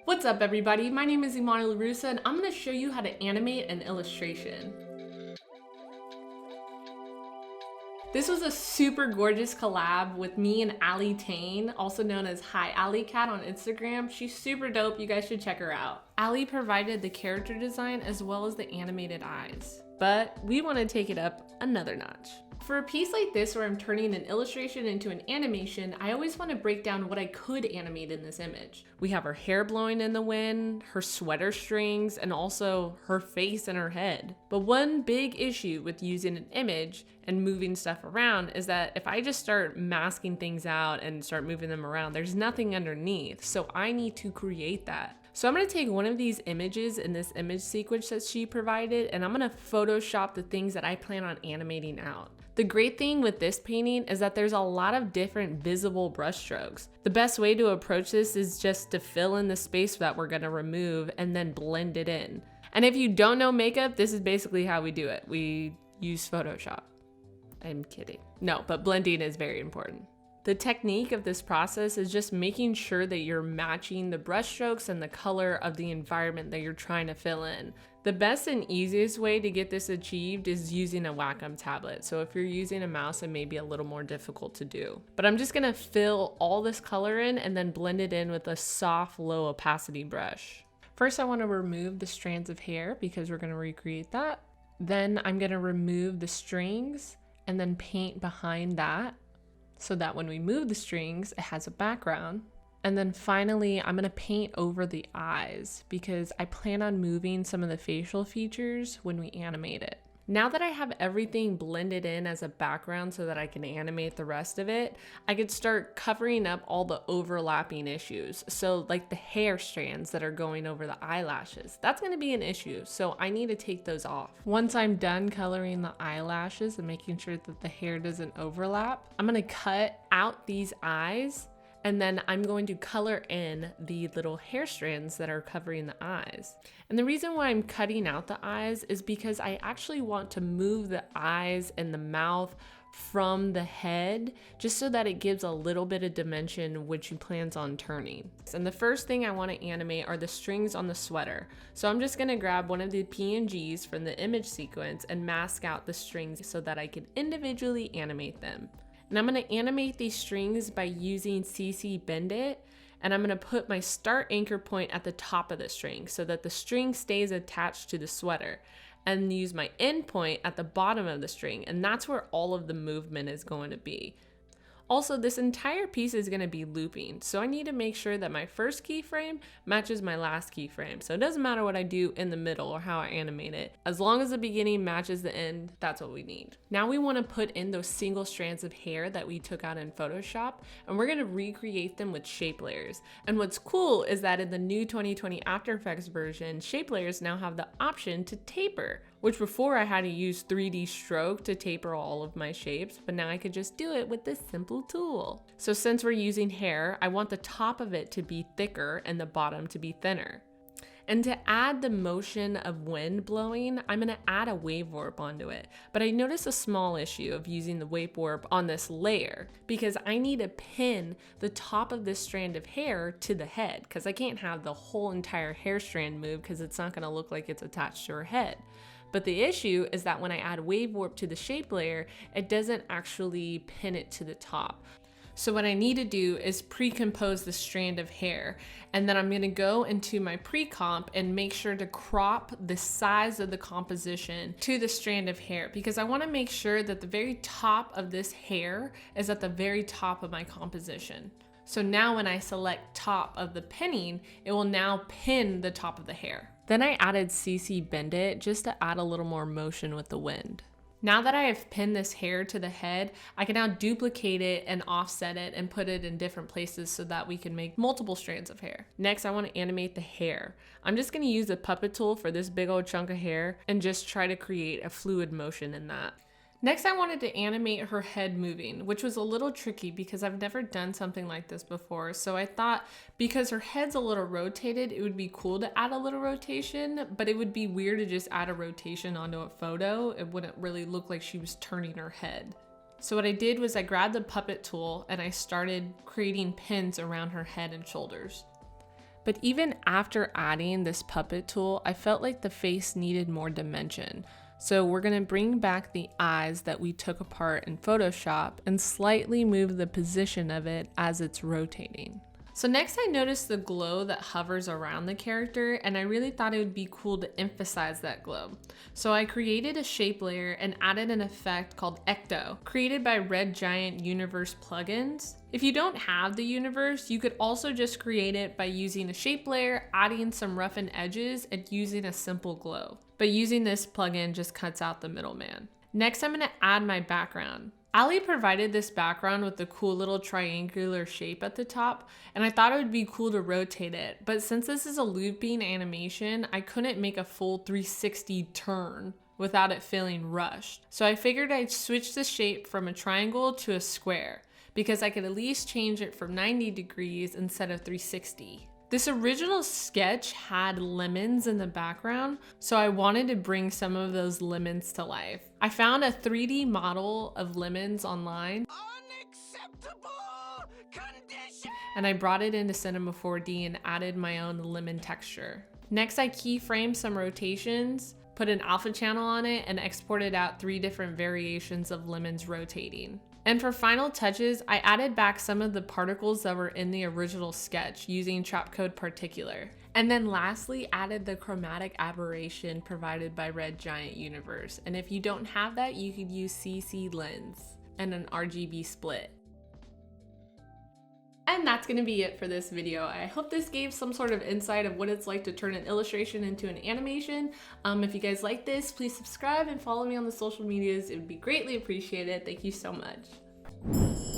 What's up everybody, my name is Imani LaRussa and I'm going to show you how to animate an illustration. This was a super gorgeous collab with me and Ali Tane, also known as Hi Ali Cat on Instagram. She's super dope, you guys should check her out. Ali provided the character design as well as the animated eyes, but we want to take it up another notch. For a piece like this where I'm turning an illustration into an animation, I always want to break down what I could animate in this image. We have her hair blowing in the wind, her sweater strings, and also her face and her head. But one big issue with using an image and moving stuff around is that if I just start masking things out and start moving them around, there's nothing underneath. So I need to create that. So I'm going to take one of these images in this image sequence that she provided, and I'm going to Photoshop the things that I plan on animating out. The great thing with this painting is that there's a lot of different visible brush strokes. The best way to approach this is just to fill in the space that we're going to remove and then blend it in. And if you don't know makeup, this is basically how we do it. We use Photoshop. I'm kidding. No, but blending is very important. The technique of this process is just making sure that you're matching the brush strokes and the color of the environment that you're trying to fill in. The best and easiest way to get this achieved is using a Wacom tablet. So if you're using a mouse, it may be a little more difficult to do. But I'm just gonna fill all this color in and then blend it in with a soft, low opacity brush. First, I wanna remove the strands of hair because we're gonna recreate that. Then I'm gonna remove the strings and then paint behind that, so that when we move the strings, it has a background. And then finally, I'm gonna paint over the eyes because I plan on moving some of the facial features when we animate it. Now that I have everything blended in as a background so that I can animate the rest of it, I could start covering up all the overlapping issues. So like the hair strands that are going over the eyelashes, that's gonna be an issue. So I need to take those off. Once I'm done coloring the eyelashes and making sure that the hair doesn't overlap, I'm gonna cut out these eyes and then I'm going to color in the little hair strands that are covering the eyes. And the reason why I'm cutting out the eyes is because I actually want to move the eyes and the mouth from the head just so that it gives a little bit of dimension which she plans on turning. And the first thing I want to animate are the strings on the sweater. So I'm just going to grab one of the PNGs from the image sequence and mask out the strings so that I can individually animate them. And I'm gonna animate these strings by using CC Bend It, and I'm gonna put my start anchor point at the top of the string so that the string stays attached to the sweater, and use my end point at the bottom of the string, and that's where all of the movement is going to be. Also, this entire piece is going to be looping, so I need to make sure that my first keyframe matches my last keyframe. So it doesn't matter what I do in the middle or how I animate it. As long as the beginning matches the end, that's what we need. Now we want to put in those single strands of hair that we took out in Photoshop, and we're going to recreate them with shape layers. And what's cool is that in the new 2020 After Effects version, shape layers now have the option to taper, which before I had to use 3D stroke to taper all of my shapes, but now I could just do it with this simple tool. So since we're using hair, I want the top of it to be thicker and the bottom to be thinner. And to add the motion of wind blowing, I'm gonna add a wave warp onto it. But I noticed a small issue of using the wave warp on this layer because I need to pin the top of this strand of hair to the head because I can't have the whole entire hair strand move because it's not gonna look like it's attached to her head. But the issue is that when I add wave warp to the shape layer, it doesn't actually pin it to the top. So what I need to do is pre-compose the strand of hair, and then I'm gonna go into my pre-comp and make sure to crop the size of the composition to the strand of hair because I wanna make sure that the very top of this hair is at the very top of my composition. So now when I select top of the pinning, it will now pin the top of the hair. Then I added CC Bend It just to add a little more motion with the wind. Now that I have pinned this hair to the head, I can now duplicate it and offset it and put it in different places so that we can make multiple strands of hair. Next, I want to animate the hair. I'm just going to use the puppet tool for this big old chunk of hair and just try to create a fluid motion in that. Next, I wanted to animate her head moving, which was a little tricky because I've never done something like this before. So I thought because her head's a little rotated, it would be cool to add a little rotation, but it would be weird to just add a rotation onto a photo. It wouldn't really look like she was turning her head. So what I did was I grabbed the puppet tool and I started creating pins around her head and shoulders. But even after adding this puppet tool, I felt like the face needed more dimension. So we're gonna bring back the eyes that we took apart in Photoshop and slightly move the position of it as it's rotating. So next I noticed the glow that hovers around the character, and I really thought it would be cool to emphasize that glow. So I created a shape layer and added an effect called Ecto, created by Red Giant Universe plugins. If you don't have the universe, you could also just create it by using a shape layer, adding some roughened edges, and using a simple glow. But using this plugin just cuts out the middleman. Next, I'm gonna add my background. Ali provided this background with the cool little triangular shape at the top, and I thought it would be cool to rotate it, but since this is a looping animation, I couldn't make a full 360 turn without it feeling rushed. So I figured I'd switch the shape from a triangle to a square, because I could at least change it from 90 degrees instead of 360. This original sketch had lemons in the background, so I wanted to bring some of those lemons to life. I found a 3D model of lemons online. Unacceptable condition! And I brought it into Cinema 4D and added my own lemon texture. Next, I keyframed some rotations, put an alpha channel on it, and exported out 3 different variations of lemons rotating. And for final touches, I added back some of the particles that were in the original sketch using Trapcode Particular. And then lastly, added the chromatic aberration provided by Red Giant Universe. And if you don't have that, you could use CC Lens and an RGB split. And that's gonna be it for this video. I hope this gave some sort of insight of what it's like to turn an illustration into an animation. If you guys like this, please subscribe and follow me on the social medias. It would be greatly appreciated. Thank you so much.